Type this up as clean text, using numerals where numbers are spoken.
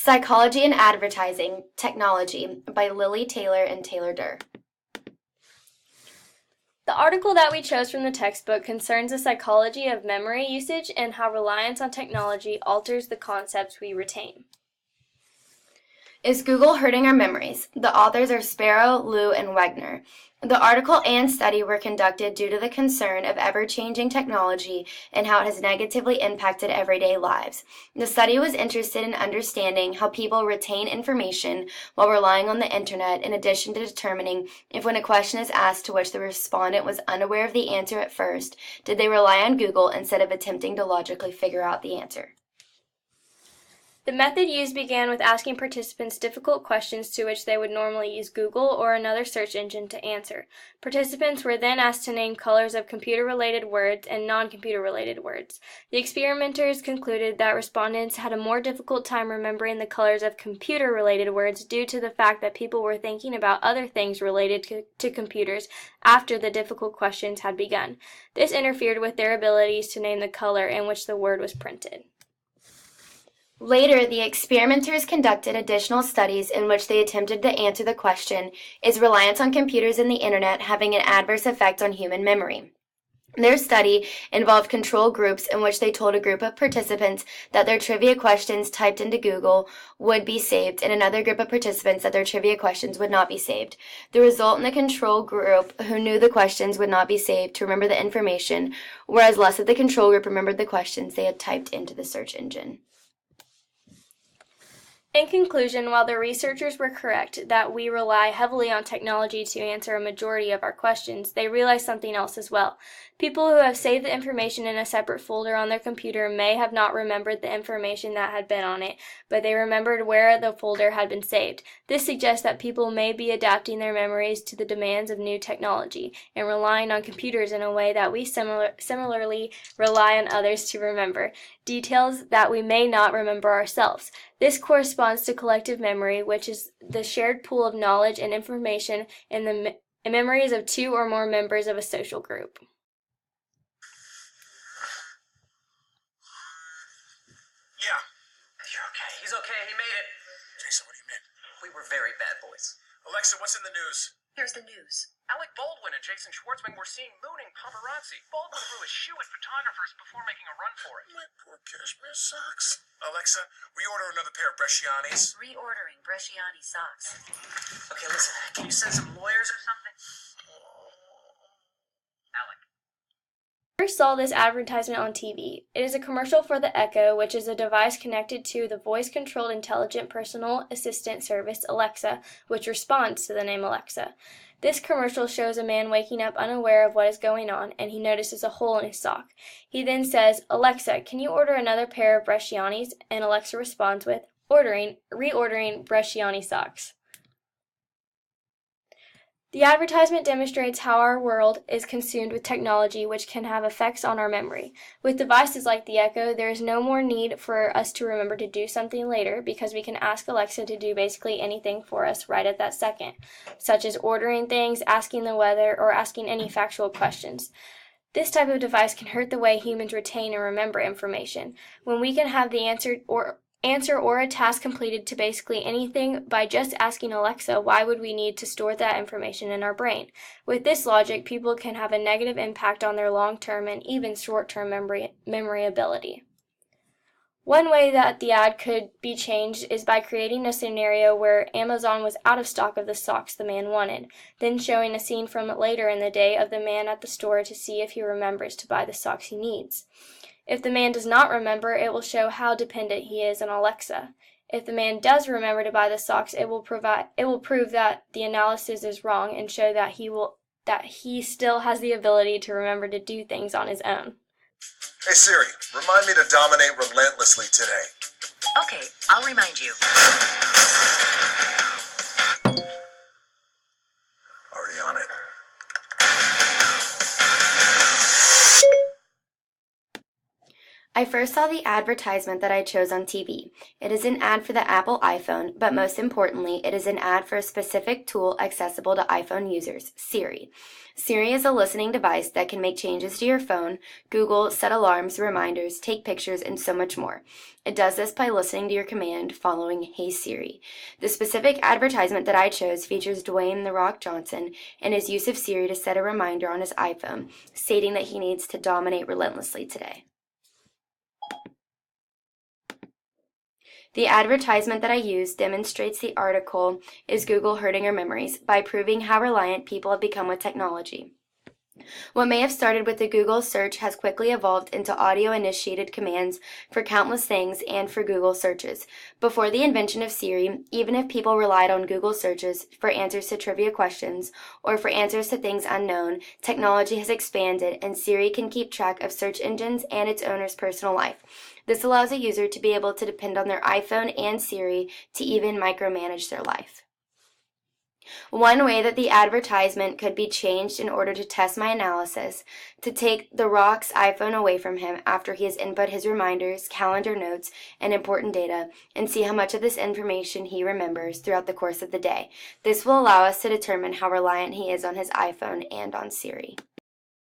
Psychology and Advertising Technology by Lily Taylor and Taylor Durr. The article that we chose from the textbook concerns the psychology of memory usage and how reliance on technology alters the concepts we retain. Is Google hurting our memories? The authors are Sparrow, Liu, and Wegner. The article and study were conducted due to the concern of ever-changing technology and how it has negatively impacted everyday lives. The study was interested in understanding how people retain information while relying on the internet, in addition to determining if when a question is asked to which the respondent was unaware of the answer at first, did they rely on Google instead of attempting to logically figure out the answer. The method used began with asking participants difficult questions to which they would normally use Google or another search engine to answer. Participants were then asked to name colors of computer-related words and non-computer-related words. The experimenters concluded that respondents had a more difficult time remembering the colors of computer-related words due to the fact that people were thinking about other things related to computers after the difficult questions had begun. This interfered with their abilities to name the color in which the word was printed. Later, the experimenters conducted additional studies in which they attempted to answer the question, is reliance on computers and the internet having an adverse effect on human memory? Their study involved control groups in which they told a group of participants that their trivia questions typed into Google would be saved, and another group of participants that their trivia questions would not be saved. The result in the control group, who knew the questions would not be saved, to remember the information, whereas less of the control group remembered the questions they had typed into the search engine. In conclusion, while the researchers were correct that we rely heavily on technology to answer a majority of our questions, they realized something else as well. People who have saved the information in a separate folder on their computer may have not remembered the information that had been on it, but they remembered where the folder had been saved. This suggests that people may be adapting their memories to the demands of new technology and relying on computers in a way that we similarly rely on others to remember details that we may not remember ourselves. This corresponds to collective memory, which is the shared pool of knowledge and information in the memories of two or more members of a social group. Yeah, you're okay. He's okay. He made it. Jason, what do you mean? We were very bad boys. Alexa, what's in the news? Here's the news. Alec Baldwin and Jason Schwartzman were seen mooning paparazzi. Baldwin grew a shoe at photographers before making a run for it. My poor cashmere socks. Alexa, reorder another pair of Brescianis. Reordering Bresciani socks. Okay, listen. Can you send some lawyers or something? Alec. First saw this advertisement on TV. It is a commercial for the Echo, which is a device connected to the voice-controlled intelligent personal assistant service Alexa, which responds to the name Alexa. This commercial shows a man waking up unaware of what is going on, and he notices a hole in his sock. He then says, "Alexa, can you order another pair of Brescianis?" And Alexa responds with, reordering Bresciani socks. The advertisement demonstrates how our world is consumed with technology which can have effects on our memory. With devices like the Echo, there is no more need for us to remember to do something later because we can ask Alexa to do basically anything for us right at that second, such as ordering things, asking the weather, or asking any factual questions. This type of device can hurt the way humans retain and remember information. When we can have the answer or a task completed to basically anything by just asking Alexa, why would we need to store that information in our brain? With this logic, people can have a negative impact on their long-term and even short-term memory ability. One way that the ad could be changed is by creating a scenario where Amazon was out of stock of the socks the man wanted, then showing a scene from later in the day of the man at the store to see if he remembers to buy the socks he needs. If the man does not remember, it will show how dependent he is on Alexa. If the man does remember to buy the socks, it will prove that the analysis is wrong and show that he still has the ability to remember to do things on his own. Hey Siri, remind me to dominate relentlessly today. Okay, I'll remind you. Already on it. I first saw the advertisement that I chose on TV. It is an ad for the Apple iPhone, but most importantly, it is an ad for a specific tool accessible to iPhone users, Siri. Siri is a listening device that can make changes to your phone, Google, set alarms, reminders, take pictures, and so much more. It does this by listening to your command following Hey Siri. The specific advertisement that I chose features Dwayne "The Rock" Johnson and his use of Siri to set a reminder on his iPhone, stating that he needs to dominate relentlessly today. The advertisement that I used demonstrates the article Is Google Hurting Our Memories by proving how reliant people have become with technology. What may have started with a Google search has quickly evolved into audio-initiated commands for countless things and for Google searches. Before the invention of Siri, even if people relied on Google searches for answers to trivia questions or for answers to things unknown, technology has expanded and Siri can keep track of search engines and its owner's personal life. This allows a user to be able to depend on their iPhone and Siri to even micromanage their life. One way that the advertisement could be changed in order to test my analysis, to take The Rock's iPhone away from him after he has input his reminders, calendar notes, and important data, and see how much of this information he remembers throughout the course of the day. This will allow us to determine how reliant he is on his iPhone and on Siri.